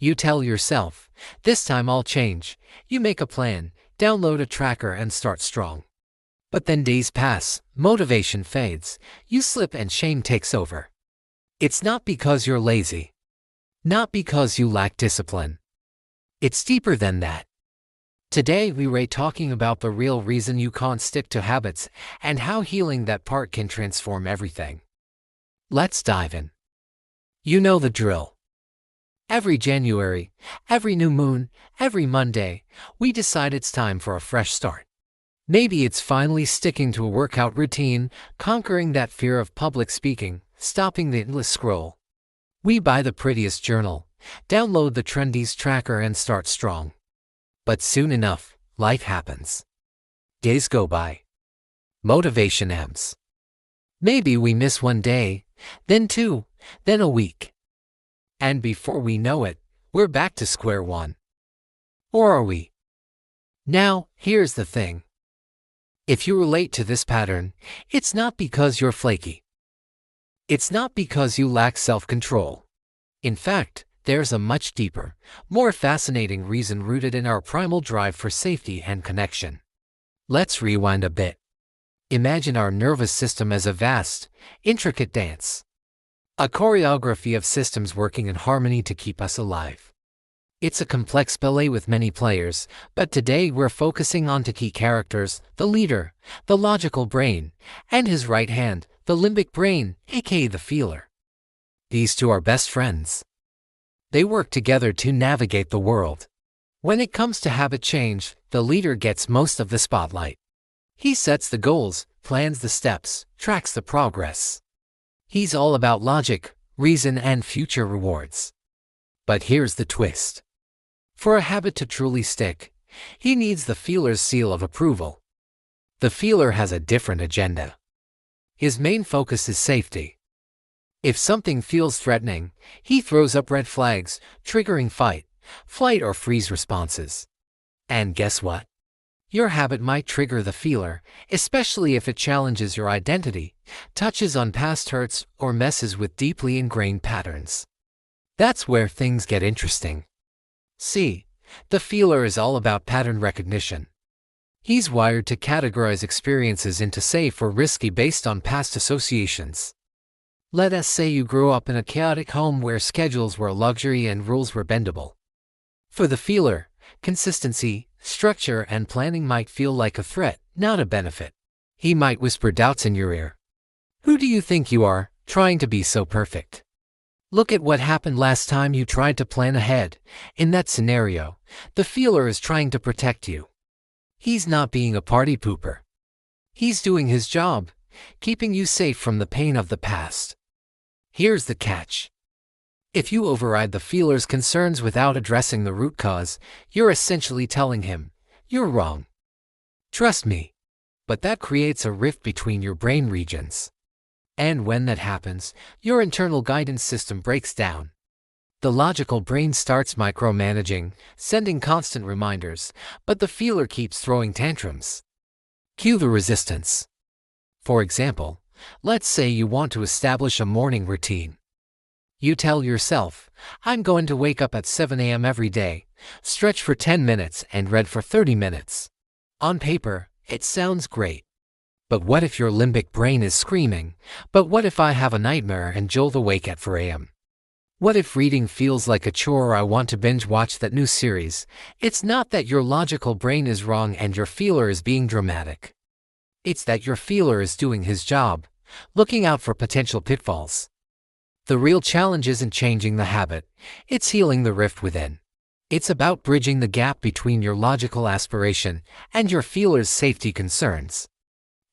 You tell yourself, this time I'll change. You make a plan, download a tracker and start strong. But then days pass, motivation fades, you slip and shame takes over. It's not because you're lazy. Not because you lack discipline. It's deeper than that. Today we're talking about the real reason you can't stick to habits and how healing that part can transform everything. Let's dive in. You know the drill. Every January, every new moon, every Monday, we decide it's time for a fresh start. Maybe it's finally sticking to a workout routine, conquering that fear of public speaking, stopping the endless scroll. We buy the prettiest journal, download the trendiest tracker and start strong. But soon enough, life happens. Days go by. Motivation ebbs. Maybe we miss one day, then two, then a week. And before we know it, we're back to square one. Or are we? Now, here's the thing. If you relate to this pattern, it's not because you're flaky. It's not because you lack self-control. In fact, there's a much deeper, more fascinating reason rooted in our primal drive for safety and connection. Let's rewind a bit. Imagine our nervous system as a vast, intricate dance. A choreography of systems working in harmony to keep us alive. It's a complex ballet with many players, but today we're focusing on two key characters, the leader, the logical brain, and his right hand, the limbic brain, aka the feeler. These two are best friends. They work together to navigate the world. When it comes to habit change, the leader gets most of the spotlight. He sets the goals, plans the steps, tracks the progress. He's all about logic, reason, and future rewards. But here's the twist. For a habit to truly stick, he needs the feeler's seal of approval. The feeler has a different agenda. His main focus is safety. If something feels threatening, he throws up red flags, triggering fight, flight, or freeze responses. And guess what? Your habit might trigger the feeler, especially if it challenges your identity, touches on past hurts, or messes with deeply ingrained patterns. That's where things get interesting. See, the feeler is all about pattern recognition. He's wired to categorize experiences into safe or risky based on past associations. Let us say you grew up in a chaotic home where schedules were a luxury and rules were bendable. For the feeler, consistency, structure, and planning might feel like a threat, not a benefit. He might whisper doubts in your ear. Who do you think you are, trying to be so perfect? Look at what happened last time you tried to plan ahead. In that scenario, the feeler is trying to protect you. He's not being a party pooper. He's doing his job, keeping you safe from the pain of the past. Here's the catch. If you override the feeler's concerns without addressing the root cause, you're essentially telling him, you're wrong. Trust me. But that creates a rift between your brain regions. And when that happens, your internal guidance system breaks down. The logical brain starts micromanaging, sending constant reminders, but the feeler keeps throwing tantrums. Cue the resistance. For example, let's say you want to establish a morning routine. You tell yourself, I'm going to wake up at 7 a.m. every day, stretch for 10 minutes, and read for 30 minutes. On paper, it sounds great. But what if your limbic brain is screaming, but what if I have a nightmare and jolt awake at 4 a.m.? What if reading feels like a chore or I want to binge watch that new series? It's not that your logical brain is wrong and your feeler is being dramatic. It's that your feeler is doing his job, looking out for potential pitfalls. The real challenge isn't changing the habit, it's healing the rift within. It's about bridging the gap between your logical aspiration and your feeler's safety concerns.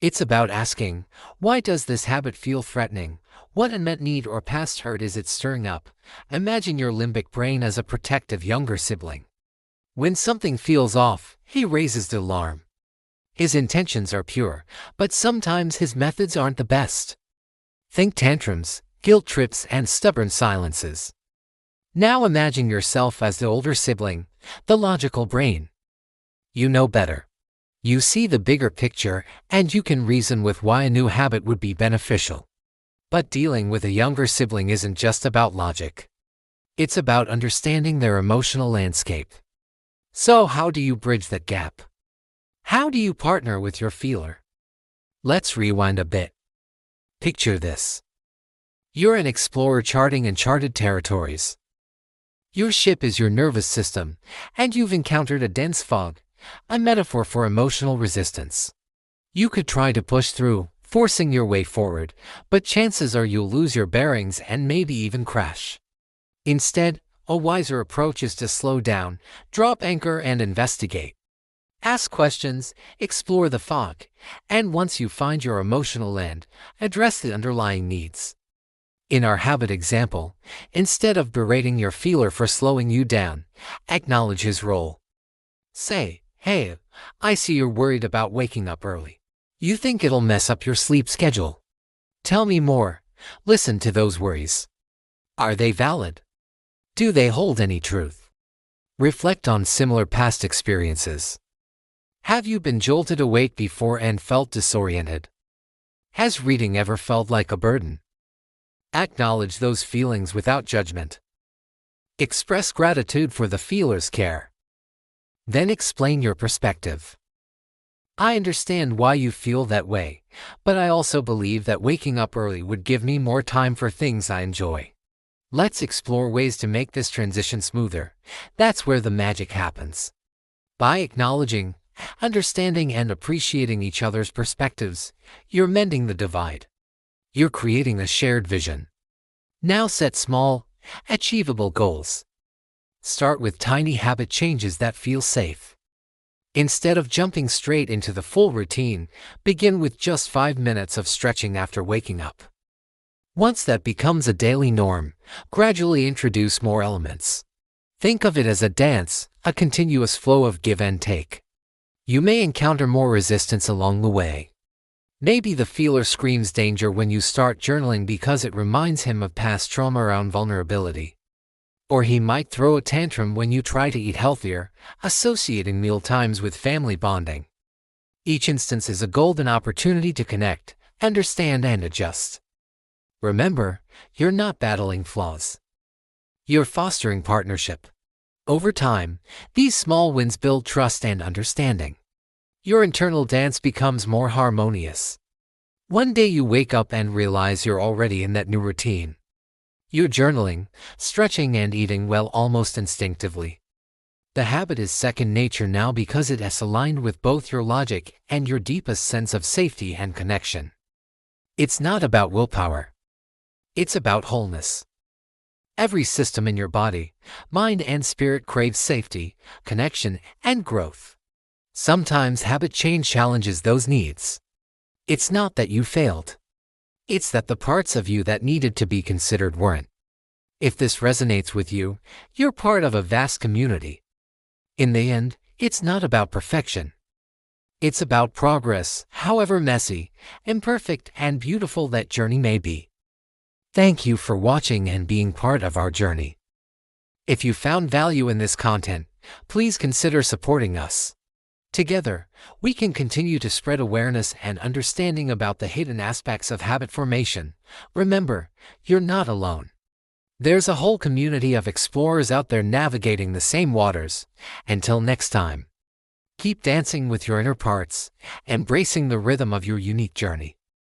It's about asking, why does this habit feel threatening? What unmet need or past hurt is it stirring up? Imagine your limbic brain as a protective younger sibling. When something feels off, he raises the alarm. His intentions are pure, but sometimes his methods aren't the best. Think tantrums, guilt trips, and stubborn silences. Now imagine yourself as the older sibling, the logical brain. You know better. You see the bigger picture, and you can reason with why a new habit would be beneficial. But dealing with a younger sibling isn't just about logic. It's about understanding their emotional landscape. So how do you bridge that gap? How do you partner with your feeler? Let's rewind a bit. Picture this. You're an explorer charting uncharted territories. Your ship is your nervous system, and you've encountered a dense fog, a metaphor for emotional resistance. You could try to push through, forcing your way forward, but chances are you'll lose your bearings and maybe even crash. Instead, a wiser approach is to slow down, drop anchor and investigate. Ask questions, explore the fog, and once you find your emotional land, address the underlying needs. In our habit example, instead of berating your feeler for slowing you down, acknowledge his role. Say, "Hey, I see you're worried about waking up early. You think it'll mess up your sleep schedule. Tell me more." Listen to those worries. Are they valid? Do they hold any truth? Reflect on similar past experiences. Have you been jolted awake before and felt disoriented? Has reading ever felt like a burden? Acknowledge those feelings without judgment. Express gratitude for the feeler's care. Then explain your perspective. I understand why you feel that way, but I also believe that waking up early would give me more time for things I enjoy. Let's explore ways to make this transition smoother. That's where the magic happens. By acknowledging, understanding, and appreciating each other's perspectives, you're mending the divide. You're creating a shared vision. Now set small, achievable goals. Start with tiny habit changes that feel safe. Instead of jumping straight into the full routine, begin with just 5 minutes of stretching after waking up. Once that becomes a daily norm, gradually introduce more elements. Think of it as a dance, a continuous flow of give and take. You may encounter more resistance along the way. Maybe the feeler screams danger when you start journaling because it reminds him of past trauma around vulnerability. Or he might throw a tantrum when you try to eat healthier, associating meal times with family bonding. Each instance is a golden opportunity to connect, understand, and adjust. Remember, you're not battling flaws. You're fostering partnership. Over time, these small wins build trust and understanding. Your internal dance becomes more harmonious. One day you wake up and realize you're already in that new routine. You're journaling, stretching, and eating well almost instinctively. The habit is second nature now because it has aligned with both your logic and your deepest sense of safety and connection. It's not about willpower. It's about wholeness. Every system in your body, mind, and spirit craves safety, connection, and growth. Sometimes habit change challenges those needs. It's not that you failed. It's that the parts of you that needed to be considered weren't. If this resonates with you, you're part of a vast community. In the end, it's not about perfection. It's about progress, however messy, imperfect, and beautiful that journey may be. Thank you for watching and being part of our journey. If you found value in this content, please consider supporting us. Together, we can continue to spread awareness and understanding about the hidden aspects of habit formation. Remember, you're not alone. There's a whole community of explorers out there navigating the same waters. Until next time, keep dancing with your inner parts, embracing the rhythm of your unique journey.